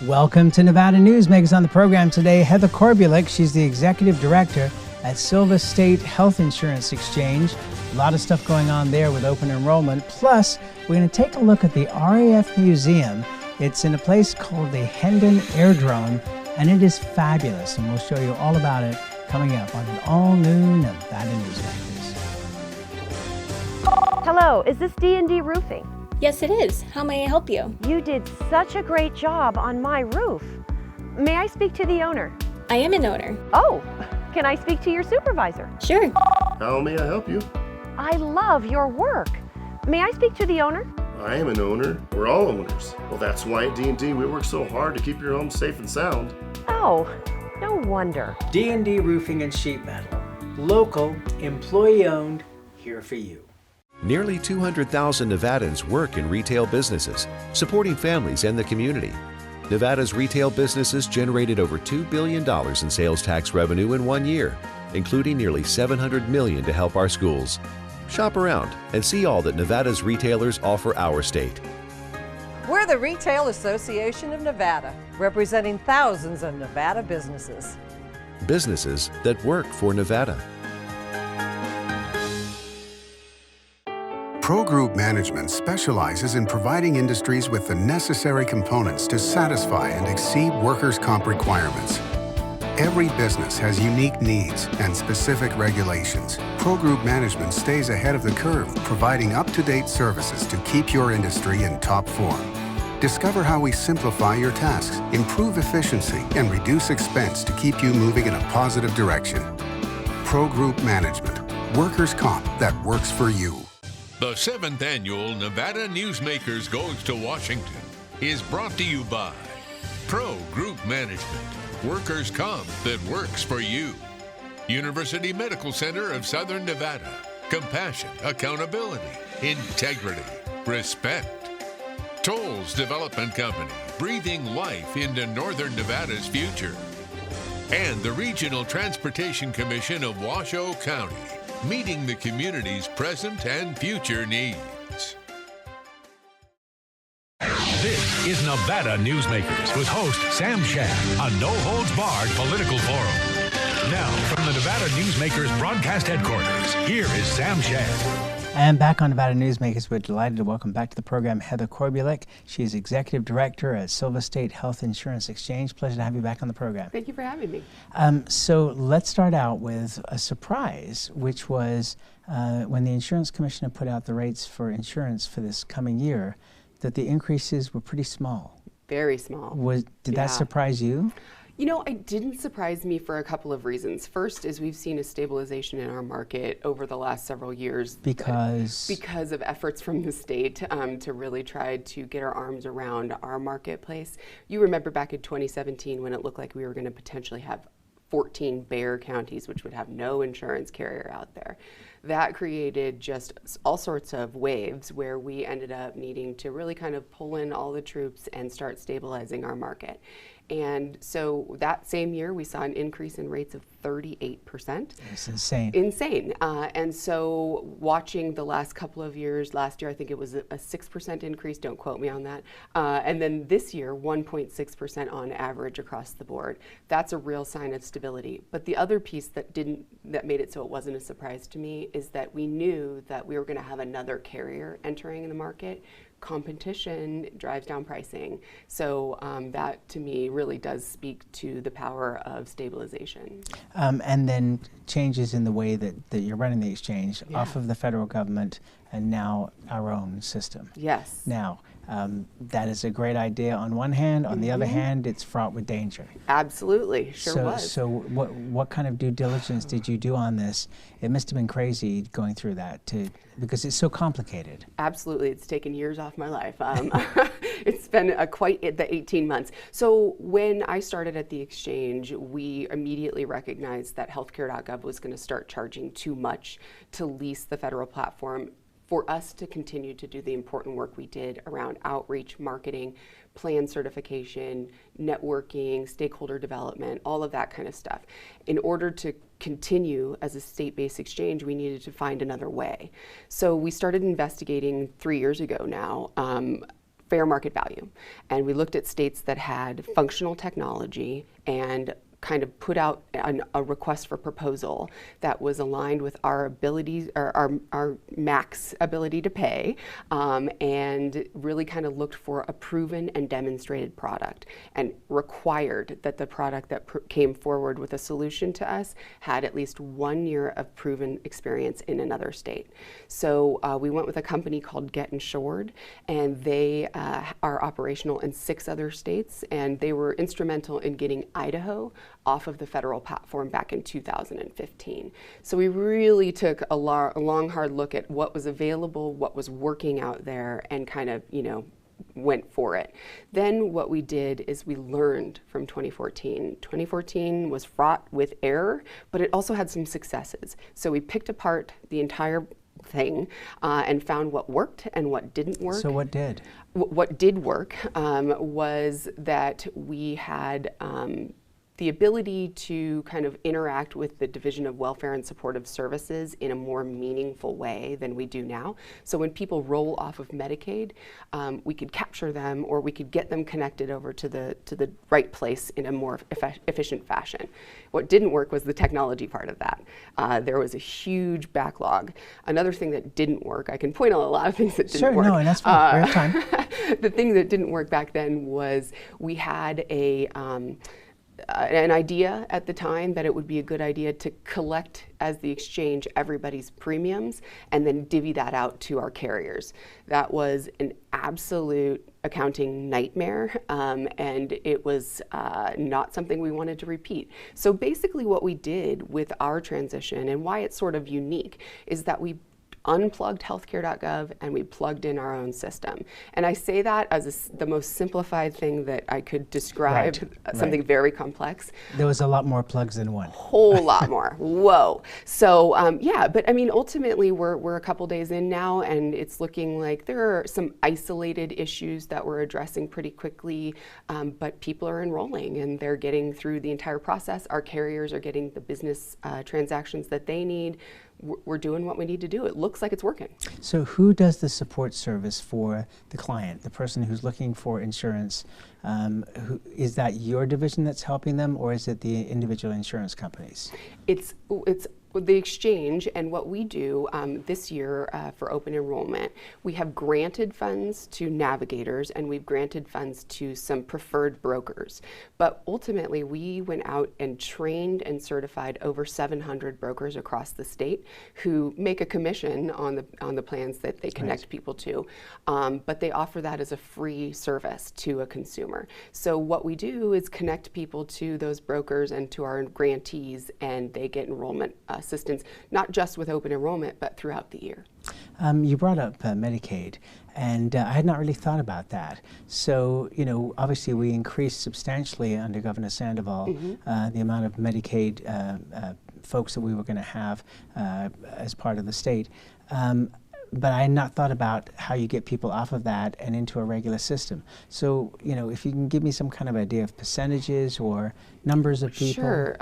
Welcome to Nevada Newsmakers. On the program today, Heather Korbulic. She's the Executive Director at Silver State Health Insurance Exchange. A lot of stuff going on there with open enrollment. Plus, we're going to take a look at the RAF Museum. It's in a place called the Hendon Aerodrome, and it is fabulous. And we'll show you all about it coming up on an all-new Nevada Newsmakers. Hello, is this D&D Roofing? Yes, it is. How may I help you? You did such a great job on my roof. May I speak to the owner? I am an owner. Oh, can I speak to your supervisor? Sure. How may I help you? I love your work. May I speak to the owner? I am an owner. We're all owners. Well, that's why at D&D we work so hard to keep your home safe and sound. Oh, no wonder. D&D Roofing and Sheet Metal. Local, employee-owned, here for you. Nearly 200,000 Nevadans work in retail businesses, supporting families and the community. Nevada's retail businesses generated over $2 billion in sales tax revenue in 1 year, including nearly $700 million to help our schools. Shop around and see all that Nevada's retailers offer our state. We're the Retail Association of Nevada, representing thousands of Nevada businesses. Businesses that work for Nevada. Pro Group Management specializes in providing industries with the necessary components to satisfy and exceed workers' comp requirements. Every business has unique needs and specific regulations. Pro Group Management stays ahead of the curve, providing up-to-date services to keep your industry in top form. Discover how we simplify your tasks, improve efficiency, and reduce expense to keep you moving in a positive direction. Pro Group Management, workers' comp that works for you. The 7th Annual Nevada Newsmakers Goes to Washington is brought to you by Pro Group Management, workers' comp that works for you. University Medical Center of Southern Nevada, compassion, accountability, integrity, respect. Tolles Development Company, breathing life into Northern Nevada's future. And the Regional Transportation Commission of Washoe County, meeting the community's present and future needs. This is Nevada Newsmakers with host Sam Shad, a no-holds-barred political forum. Now, from the Nevada Newsmakers broadcast headquarters, here is Sam Shad. And back on Nevada Newsmakers, we're delighted to welcome back to the program Heather Korbulic. She is Executive Director at Silver State Health Insurance Exchange. Pleasure to have you back on the program. Thank you for having me. So let's start out with a surprise, which was when the Insurance Commissioner put out the rates for insurance for this coming year, that the increases were pretty small. Very small. Did that surprise you? You know, it didn't surprise me for a couple of reasons. First is we've seen a stabilization in our market over the last several years. Because of efforts from the state to really try to get our arms around our marketplace. You remember back in 2017 when it looked like we were going to potentially have 14 bare counties, which would have no insurance carrier out there. That created just all sorts of waves where we ended up needing to really kind of pull in all the troops and start stabilizing our market. And so that same year, we saw an increase in rates of 38%. It's insane. Insane. And so watching the last couple of years, last year I think it was a 6% increase, don't quote me on that. And then this year, 1.6% on average across the board. That's a real sign of stability. But the other piece that made it so it wasn't a surprise to me is that we knew that we were going to have another carrier entering the market. Competition drives down pricing. So that to me really does speak to the power of stabilization. And then changes in the way that you're running the exchange off of the federal government and now our own system. Yes. Now, that is a great idea on one hand. On the other hand, it's fraught with danger. Absolutely, sure was. So what kind of due diligence did you do on this? It must have been crazy going through that because it's so complicated. Absolutely, it's taken years off my life. It's been quite the 18 months. So when I started at the exchange, we immediately recognized that healthcare.gov was going to start charging too much to lease the federal platform for us to continue to do the important work we did around outreach, marketing, plan certification, networking, stakeholder development, all of that kind of stuff. In order to continue as a state-based exchange, we needed to find another way. So we started investigating 3 years ago now fair market value. And we looked at states that had functional technology and kind of put out a request for proposal that was aligned with our abilities, or our max ability to pay, and really kind of looked for a proven and demonstrated product, and required that the product that came forward with a solution to us had at least 1 year of proven experience in another state. So we went with a company called Get Insured, and they are operational in 6 other states, and they were instrumental in getting Idaho off of the federal platform back in 2015. So we really took a long, hard look at what was available, what was working out there, and kind of, went for it. Then what we did is we learned from 2014. 2014 was fraught with error, but it also had some successes. So we picked apart the entire thing and found what worked and what didn't work. So what did? What did work was that we had the ability to kind of interact with the Division of Welfare and Supportive Services in a more meaningful way than we do now. So when people roll off of Medicaid, we could capture them, or we could get them connected over to the right place in a more efficient fashion. What didn't work was the technology part of that. There was a huge backlog. Another thing that didn't work, I can point out a lot of things that didn't work. Sure, no, and that's fine. We have time. The thing that didn't work back then was we had an idea at the time that it would be a good idea to collect as the exchange everybody's premiums and then divvy that out to our carriers. That was an absolute accounting nightmare, and it was not something we wanted to repeat. So basically what we did with our transition, and why it's sort of unique, is that we unplugged healthcare.gov and we plugged in our own system. And I say that as the most simplified thing that I could describe, something very complex. There was a lot more plugs than one. Whole lot more. Whoa. So yeah, but I mean, ultimately we're a couple days in now, and it's looking like there are some isolated issues that we're addressing pretty quickly, but people are enrolling and they're getting through the entire process. Our carriers are getting the business transactions that they need. We're doing what we need to do. It looks like it's working. So who does the support service for the client, the person who's looking for insurance? Is that your division that's helping them, or is it the individual insurance companies? It's the exchange, and what we do this year for open enrollment, we have granted funds to navigators and we've granted funds to some preferred brokers. But ultimately, we went out and trained and certified over 700 brokers across the state who make a commission on the plans that they connect people to, but they offer that as a free service to a consumer. So what we do is connect people to those brokers and to our grantees, and they get enrollment assistance, not just with open enrollment, but throughout the year. You brought up Medicaid, and I had not really thought about that. So, obviously we increased substantially under Governor Sandoval the amount of Medicaid folks that we were going to have as part of the state. But I had not thought about how you get people off of that and into a regular system. So, if you can give me some kind of idea of percentages or numbers of people. Sure.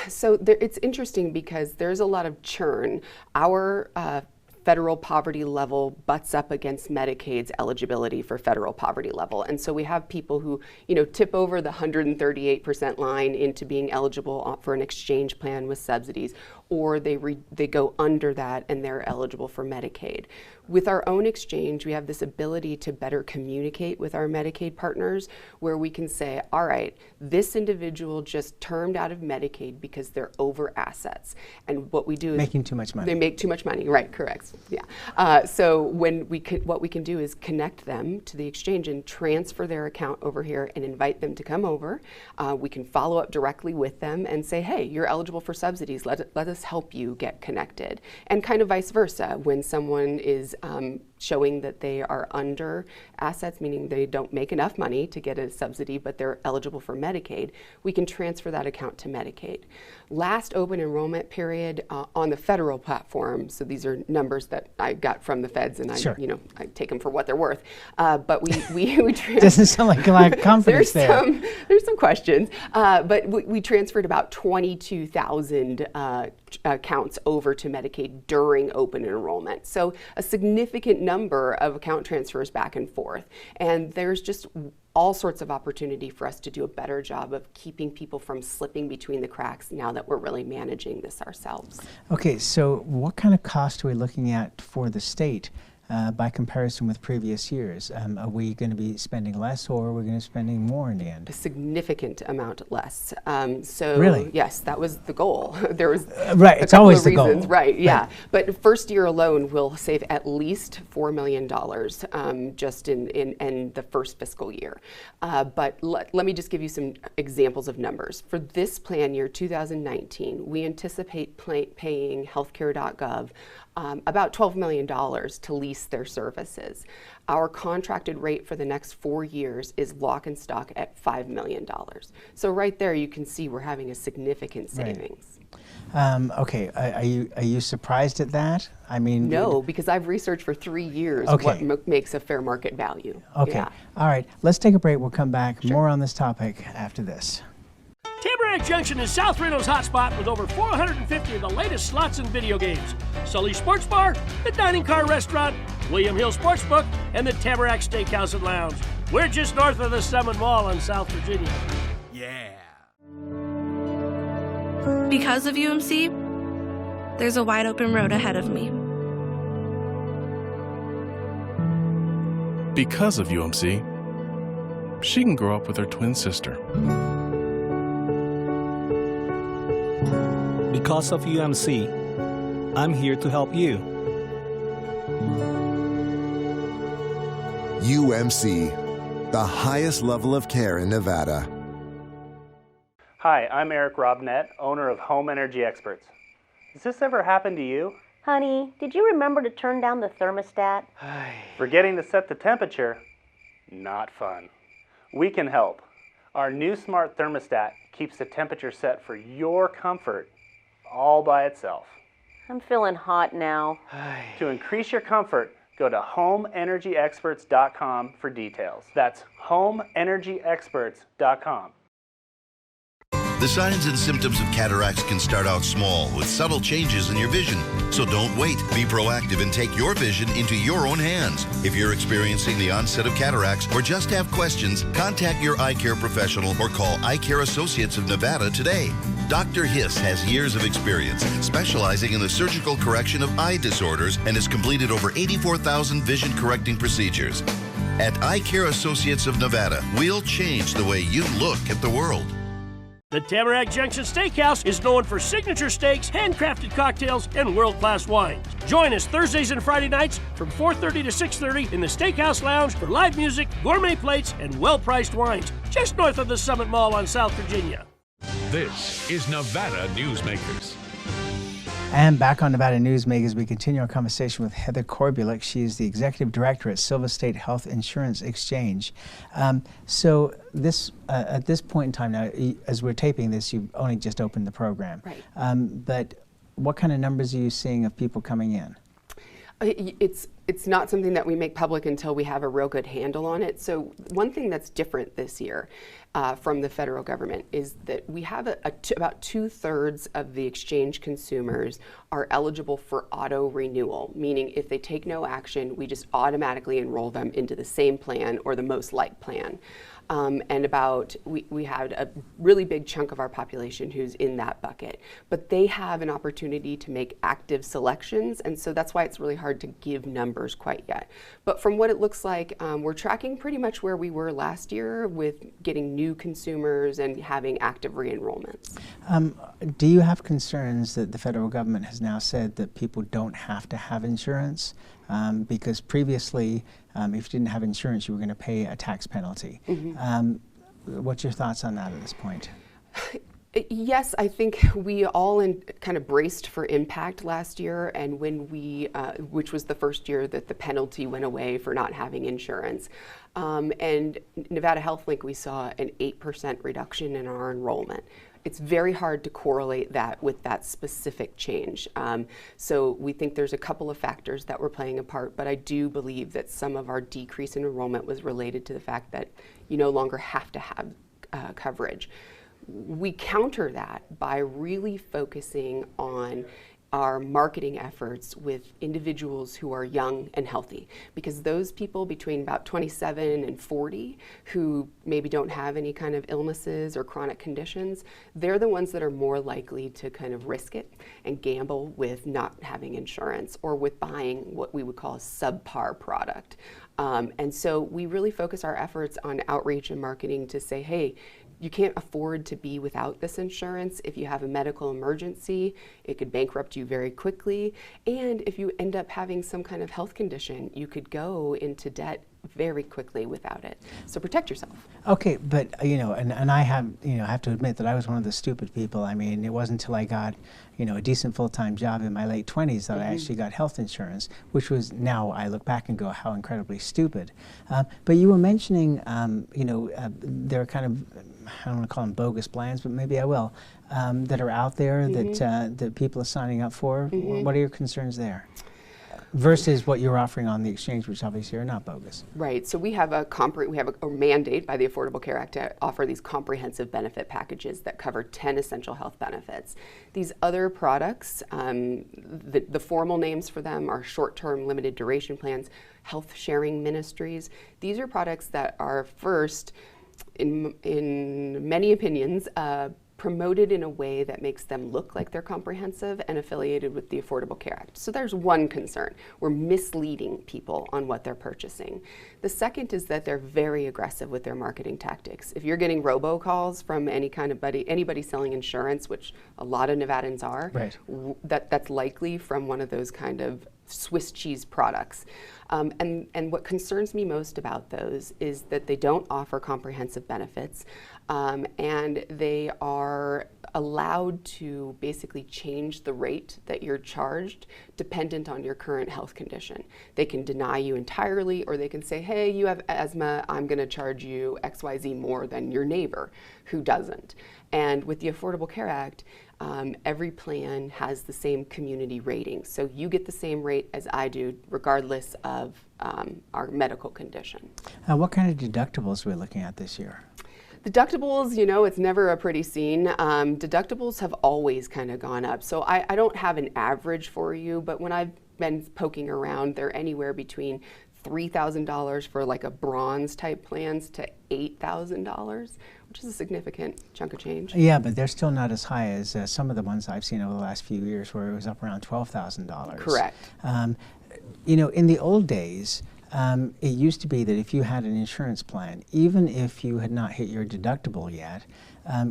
So it's interesting because there's a lot of churn. Our federal poverty level butts up against Medicaid's eligibility for federal poverty level. And so we have people who, tip over the 138% line into being eligible for an exchange plan with subsidies, or they go under that and they're eligible for Medicaid. With our own exchange, we have this ability to better communicate with our Medicaid partners, where we can say, all right, this individual just termed out of Medicaid because they're over assets. And what we do is making too much money. They make too much money, right, correct. Yeah. So what we can do is connect them to the exchange and transfer their account over here and invite them to come over. We can follow up directly with them and say, hey, you're eligible for subsidies. Let us help you get connected. And kind of vice versa. When someone is showing that they are under assets, meaning they don't make enough money to get a subsidy, but they're eligible for Medicaid, we can transfer that account to Medicaid. Last open enrollment period on the federal platform, so these are numbers that I got from the feds, and sure. I take them for what they're worth. But we doesn't sound like a lot of confidence there's some questions, but we transferred about 22,000 accounts over to Medicaid during open enrollment. So a significant number of account transfers back and forth. And there's just all sorts of opportunity for us to do a better job of keeping people from slipping between the cracks now that we're really managing this ourselves. Okay, so what kind of cost are we looking at for the state by comparison with previous years? Are we going to be spending less, or are we going to be spending more in the end? A significant amount less. So really? Yes, that was the goal. There was right. It's always the reasons. goal. Right. Yeah. Right. But first year alone, we'll save at least $4 million just in the first fiscal year. But let me just give you some examples of numbers. For this plan year, 2019, we anticipate paying healthcare.gov about $12 million to lease their services. Our contracted rate for the next 4 years is lock and stock at $5 million. So right there you can see we're having a significant savings. Right. Okay, are you surprised at that? I mean, no, because I've researched for 3 years what makes a fair market value. Okay, yeah. All right, let's take a break. We'll come back. Sure. More on this topic after this. Tamarack Junction is South Reno's hotspot with over 450 of the latest slots and video games. Sully Sports Bar, the Dining Car Restaurant, William Hill Sportsbook, and the Tamarack Steakhouse and Lounge. We're just north of the Summit Mall in South Virginia. Yeah. Because of UMC, there's a wide open road ahead of me. Because of UMC, she can grow up with her twin sister. Because of UMC, I'm here to help you. UMC, the highest level of care in Nevada. Hi, I'm Eric Robnett, owner of Home Energy Experts. Has this ever happened to you? Honey, did you remember to turn down the thermostat? Forgetting to set the temperature? Not fun. We can help. Our new smart thermostat keeps the temperature set for your comfort all by itself. I'm feeling hot now. To increase your comfort, go to homeenergyexperts.com for details. That's homeenergyexperts.com. The signs and symptoms of cataracts can start out small with subtle changes in your vision. So don't wait. Be proactive and take your vision into your own hands. If you're experiencing the onset of cataracts or just have questions, contact your eye care professional or call Eye Care Associates of Nevada today. Dr. Hiss has years of experience specializing in the surgical correction of eye disorders and has completed over 84,000 vision correcting procedures. At Eye Care Associates of Nevada, we'll change the way you look at the world. The Tamarack Junction Steakhouse is known for signature steaks, handcrafted cocktails, and world-class wines. Join us Thursdays and Friday nights from 4:30 to 6:30 in the Steakhouse Lounge for live music, gourmet plates, and well-priced wines, just north of the Summit Mall on South Virginia. This is Nevada Newsmakers. And back on Nevada Newsmakers, we continue our conversation with Heather Korbulic. She is the Executive Director at Silver State Health Insurance Exchange. So this at this point in time now, as we're taping this, you've only just opened the program. Right. But what kind of numbers are you seeing of people coming in? It's not something that we make public until we have a real good handle on it. So one thing that's different this year from the federal government is that we have about 2/3 of the exchange consumers are eligible for auto renewal, meaning if they take no action, we just automatically enroll them into the same plan or the most like plan. And we had a really big chunk of our population who's in that bucket. But they have an opportunity to make active selections, and so that's why it's really hard to give numbers quite yet. But from what it looks like, we're tracking pretty much where we were last year with getting new consumers and having active re-enrollments. Do you have concerns that the federal government has now said that people don't have to have insurance? Because previously, if you didn't have insurance, you were going to pay a tax penalty. Mm-hmm. What's your thoughts on that at this point? Yes, I think we all kind of braced for impact last year, and when which was the first year that the penalty went away for not having insurance. And Nevada HealthLink, we saw an 8% reduction in our enrollment. It's very hard to correlate that with that specific change. So we think there's a couple of factors that were playing a part, but I do believe that some of our decrease in enrollment was related to the fact that you no longer have to have coverage. We counter that by really focusing on our marketing efforts with individuals who are young and healthy, because those people between about 27 and 40 who maybe don't have any kind of illnesses or chronic conditions, they're the ones that are more likely to kind of risk it and gamble with not having insurance or with buying what we would call a subpar product. And so we really focus our efforts on outreach and marketing to say, hey, you can't afford to be without this insurance. If you have a medical emergency, it could bankrupt you very quickly. And if you end up having some kind of health condition, you could go into debt very quickly without it. So protect yourself. Okay, but and I have to admit that I was one of the stupid people. I mean, it wasn't until I got a decent full-time job in my late 20s that I actually got health insurance, which was, now I look back and go, how incredibly stupid. But you were mentioning there are kind of, I don't want to call them bogus plans, but maybe I will, that are out there that people are signing up for. What are your concerns there? Versus what you're offering on the exchange, which obviously are not bogus. Right. So we have a mandate by the Affordable Care Act to offer these comprehensive benefit packages that cover 10 essential health benefits. These other products, the formal names for them are short-term limited duration plans, health sharing ministries. These are products that are first, in many opinions, promoted in a way that makes them look like they're comprehensive and affiliated with the Affordable Care Act. So there's one concern. We're misleading people on what they're purchasing. The second is that they're very aggressive with their marketing tactics. If you're getting robocalls from anybody selling insurance, which a lot of Nevadans are, right, that's likely from one of those kind of Swiss cheese products. And what concerns me most about those is that they don't offer comprehensive benefits, and they are allowed to basically change the rate that you're charged dependent on your current health condition. They can deny you entirely, or they can say, hey, you have asthma, I'm going to charge you XYZ more than your neighbor who doesn't. And with the Affordable Care Act, every plan has the same community rating. So you get the same rate as I do, regardless of our medical condition. What kind of deductibles are we looking at this year? Deductibles, it's never a pretty scene. Deductibles have always kind of gone up. So I don't have an average for you, but when I've been poking around, they're anywhere between $3,000 for like a bronze type plans to $8,000, which is a significant chunk of change. Yeah, but they're still not as high as some of the ones I've seen over the last few years, where it was up around $12,000. Correct. In the old days, it used to be that if you had an insurance plan, even if you had not hit your deductible yet,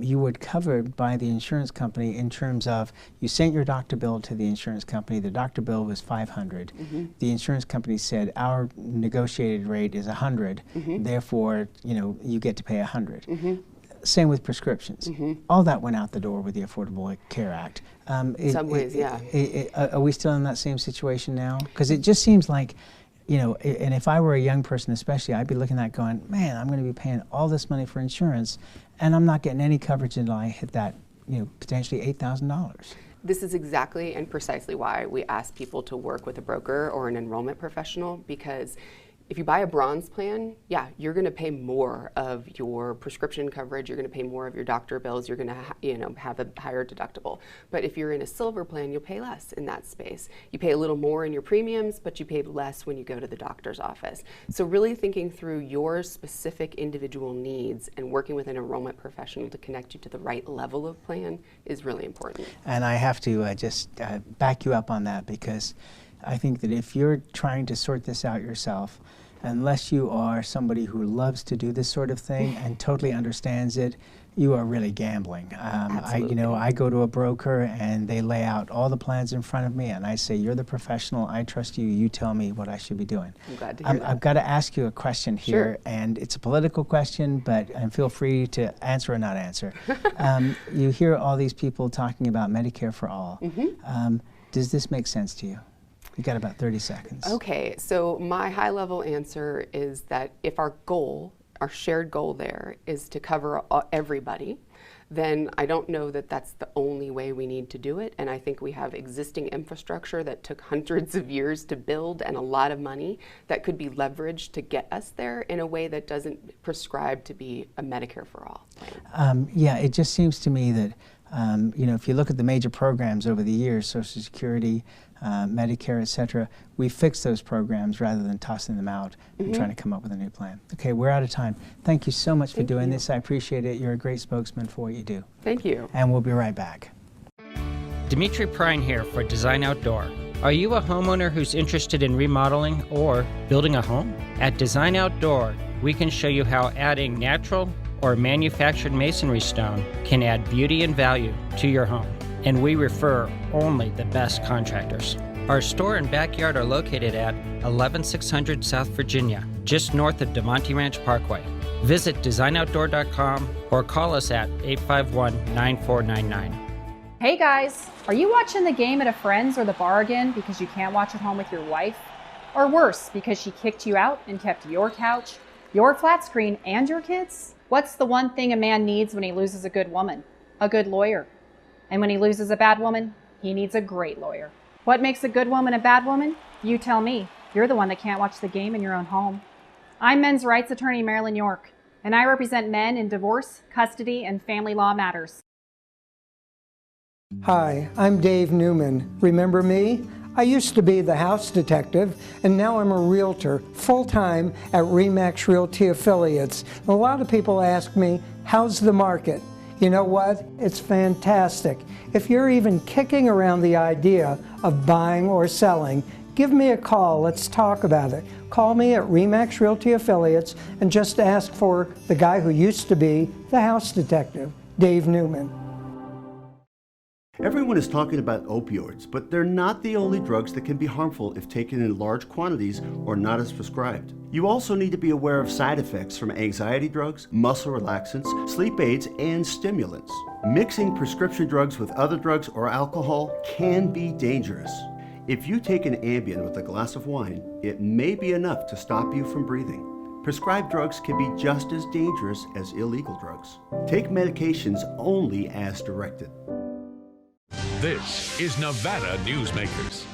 you were covered by the insurance company in terms of you sent your doctor bill to the insurance company, the doctor bill was $500. The insurance company said our negotiated rate is $100, therefore you get to pay $100. Same with prescriptions. All that went out the door with the Affordable Care Act. In some ways, yeah. Are we still in that same situation now? Because it just seems like, and if I were a young person especially, I'd be looking at that going, man, I'm going to be paying all this money for insurance, and I'm not getting any coverage until I hit that, potentially $8,000. This is exactly and precisely why we ask people to work with a broker or an enrollment professional, because if you buy a bronze plan, yeah, you're going to pay more of your prescription coverage, you're going to pay more of your doctor bills, you're going to have a higher deductible. But if you're in a silver plan, you'll pay less in that space. You pay a little more in your premiums, but you pay less when you go to the doctor's office. So really thinking through your specific individual needs and working with an enrollment professional to connect you to the right level of plan is really important. And I have to just back you up on that, because I think that if you're trying to sort this out yourself, unless you are somebody who loves to do this sort of thing and totally understands it, you are really gambling. I go to a broker and they lay out all the plans in front of me, and I say, you're the professional, I trust you, you tell me what I should be doing. I'm glad to hear that. I've got to ask you a question here, sure, and it's a political question, but feel free to answer or not answer. You hear all these people talking about Medicare for all. Does this make sense to you? You got about 30 seconds. Okay, so my high-level answer is that if our goal, our shared goal there, is to cover everybody, then I don't know that that's the only way we need to do it. And I think we have existing infrastructure that took hundreds of years to build and a lot of money that could be leveraged to get us there in a way that doesn't prescribe to be a Medicare for all. Yeah, it just seems to me that If you look at the major programs over the years, Social Security, Medicare, etc., we fixed those programs rather than tossing them out and trying to come up with a new plan. Okay, we're out of time. Thank you so much for doing this. I appreciate it. You're a great spokesman for what you do. Thank you. And we'll be right back. Dimitri Prine here for Design Outdoor. Are you a homeowner who's interested in remodeling or building a home? At Design Outdoor, we can show you how adding natural or manufactured masonry stone can add beauty and value to your home. And we refer only the best contractors. Our store and backyard are located at 11600 South Virginia, just north of DeMonte Ranch Parkway. Visit designoutdoor.com or call us at 851-9499. Hey guys, are you watching the game at a friend's or the bar again because you can't watch at home with your wife? Or worse, because she kicked you out and kept your couch, your flat screen, and your kids? What's the one thing a man needs when he loses a good woman? A good lawyer. And when he loses a bad woman, he needs a great lawyer. What makes a good woman a bad woman? You tell me. You're the one that can't watch the game in your own home. I'm men's rights attorney Marilyn York, and I represent men in divorce, custody, and family law matters. Hi, I'm Dave Newman. Remember me? I used to be the house detective, and now I'm a realtor, full-time at RE/MAX Realty Affiliates. A lot of people ask me, how's the market? You know what? It's fantastic. If you're even kicking around the idea of buying or selling, give me a call. Let's talk about it. Call me at RE/MAX Realty Affiliates and just ask for the guy who used to be the house detective, Dave Newman. Everyone is talking about opioids, but they're not the only drugs that can be harmful if taken in large quantities or not as prescribed. You also need to be aware of side effects from anxiety drugs, muscle relaxants, sleep aids, and stimulants. Mixing prescription drugs with other drugs or alcohol can be dangerous. If you take an Ambien with a glass of wine, it may be enough to stop you from breathing. Prescribed drugs can be just as dangerous as illegal drugs. Take medications only as directed. This is Nevada Newsmakers.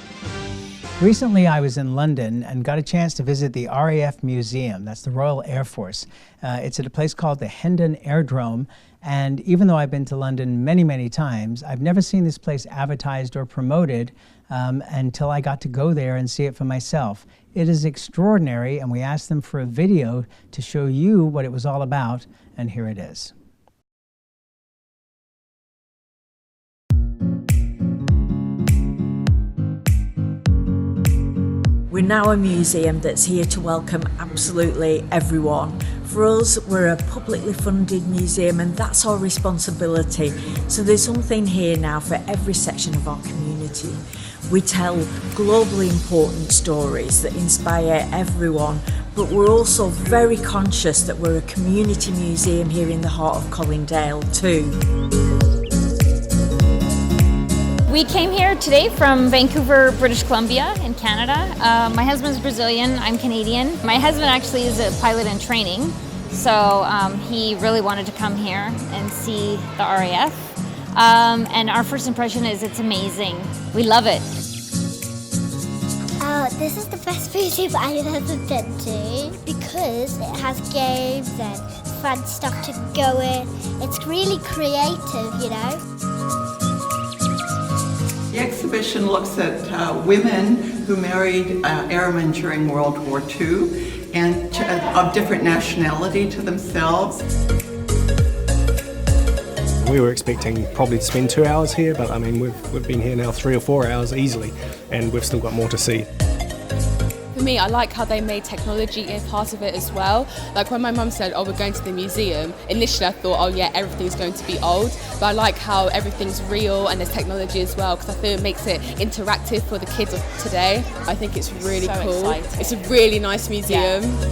Recently, I was in London and got a chance to visit the RAF Museum. That's the Royal Air Force. It's at a place called the Hendon Aerodrome. And even though I've been to London many, many times, I've never seen this place advertised or promoted until I got to go there and see it for myself. It is extraordinary, and we asked them for a video to show you what it was all about, and here it is. We're now a museum that's here to welcome absolutely everyone. For us, we're a publicly funded museum, and that's our responsibility. So there's something here now for every section of our community. We tell globally important stories that inspire everyone, but we're also very conscious that we're a community museum here in the heart of Colindale too. We came here today from Vancouver, British Columbia in Canada. My husband's Brazilian, I'm Canadian. My husband actually is a pilot in training, so he really wanted to come here and see the RAF. And our first impression is it's amazing. We love it. This is the best museum I've ever been to because it has games and fun stuff to go in. It's really creative, you know. The exhibition looks at women who married airmen during World War II and of different nationality to themselves. We were expecting probably to spend 2 hours here, but I mean we've been here now 3 or 4 hours easily, and we've still got more to see. For me, I like how they made technology a part of it as well. Like when my mum said, oh, we're going to the museum, initially I thought, oh yeah, everything's going to be old. But I like how everything's real and there's technology as well, because I think it makes it interactive for the kids of today. I think it's really cool. Exciting. It's a really nice museum. Yeah.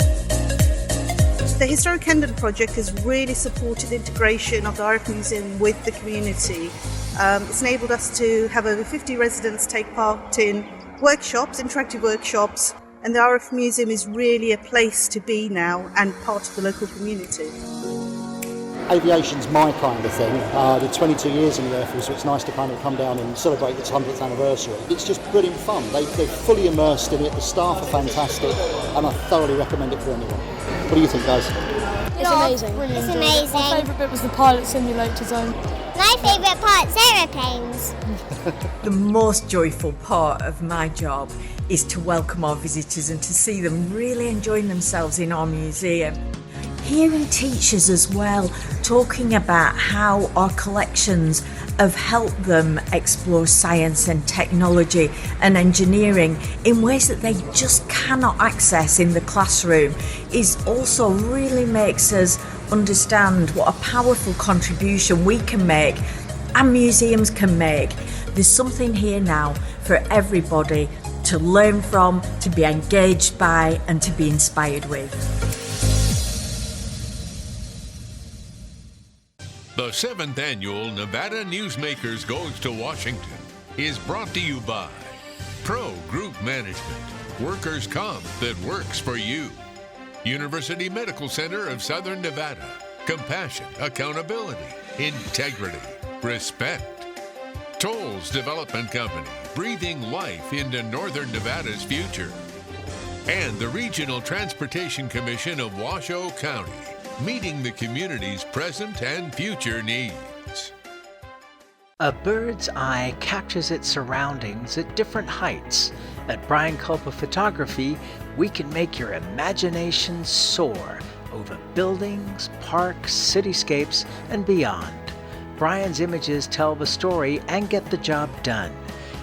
The Historic Hendon project has really supported integration of the RAF Museum with the community. It's enabled us to have over 50 residents take part in workshops, interactive workshops, and the RAF Museum is really a place to be now and part of the local community. Aviation's my kind of thing. I did 22 years in the Air Force, so it's nice to kind of come down and celebrate its 100th anniversary. It's just brilliant fun. They're fully immersed in it, the staff are fantastic, and I thoroughly recommend it for anyone. What do you think, guys? It's amazing. It's amazing. My favourite bit was the pilot simulator zone. My favourite part's aeroplanes. The most joyful part of my job is to welcome our visitors and to see them really enjoying themselves in our museum. Hearing teachers as well talking about how our collections have helped them explore science and technology and engineering in ways that they just cannot access in the classroom is also really makes us understand what a powerful contribution we can make and museums can make. There's something here now for everybody to learn from, to be engaged by, and to be inspired with. The 7th Annual Nevada Newsmakers Goes to Washington is brought to you by Pro Group Management, workers' comp that works for you. University Medical Center of Southern Nevada, compassion, accountability, integrity, respect. Tolles Development Company, breathing life into Northern Nevada's future. And the Regional Transportation Commission of Washoe County, meeting the community's present and future needs. A bird's eye captures its surroundings at different heights. At Brian Culpa Photography, we can make your imagination soar over buildings, parks, cityscapes, and beyond. Brian's images tell the story and get the job done.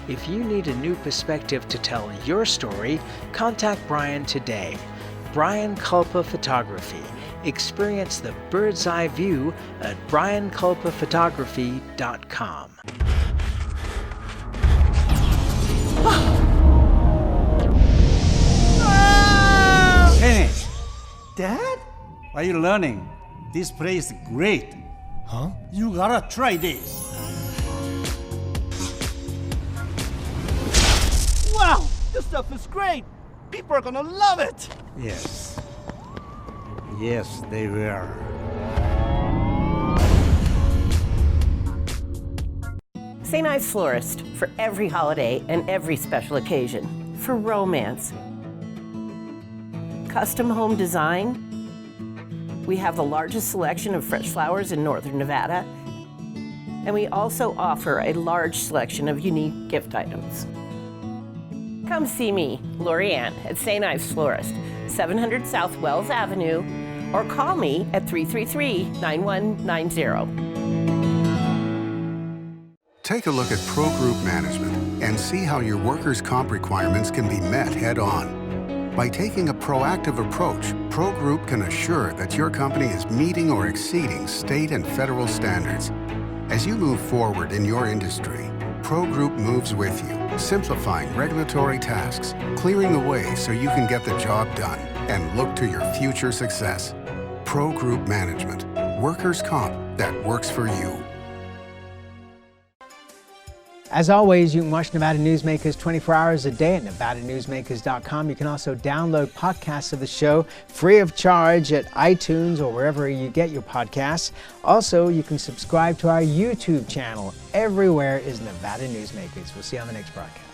If you need a new perspective to tell your story, contact Brian today. Brian Culpa Photography. Experience the bird's eye view at brianculpaphotography.com. Kenny! Dad? What are you learning? This place is great. Huh? You gotta try this. Wow! This stuff is great! People are gonna love it! Yes. Yes, they will. St. Ives Florist for every holiday and every special occasion. For romance. Custom home design. We have the largest selection of fresh flowers in Northern Nevada. And we also offer a large selection of unique gift items. Come see me, Lori Ann, at St. Ives Florist, 700 South Wells Avenue, or call me at 333-9190. Take a look at Pro Group Management and see how your workers' comp requirements can be met head-on. By taking a proactive approach, Pro Group can assure that your company is meeting or exceeding state and federal standards. As you move forward in your industry, Pro Group moves with you, simplifying regulatory tasks, clearing the way so you can get the job done and look to your future success. Pro Group Management, workers' comp that works for you. As always, you can watch Nevada Newsmakers 24 hours a day at nevadanewsmakers.com. You can also download podcasts of the show free of charge at iTunes or wherever you get your podcasts. Also, you can subscribe to our YouTube channel. Everywhere is Nevada Newsmakers. We'll see you on the next broadcast.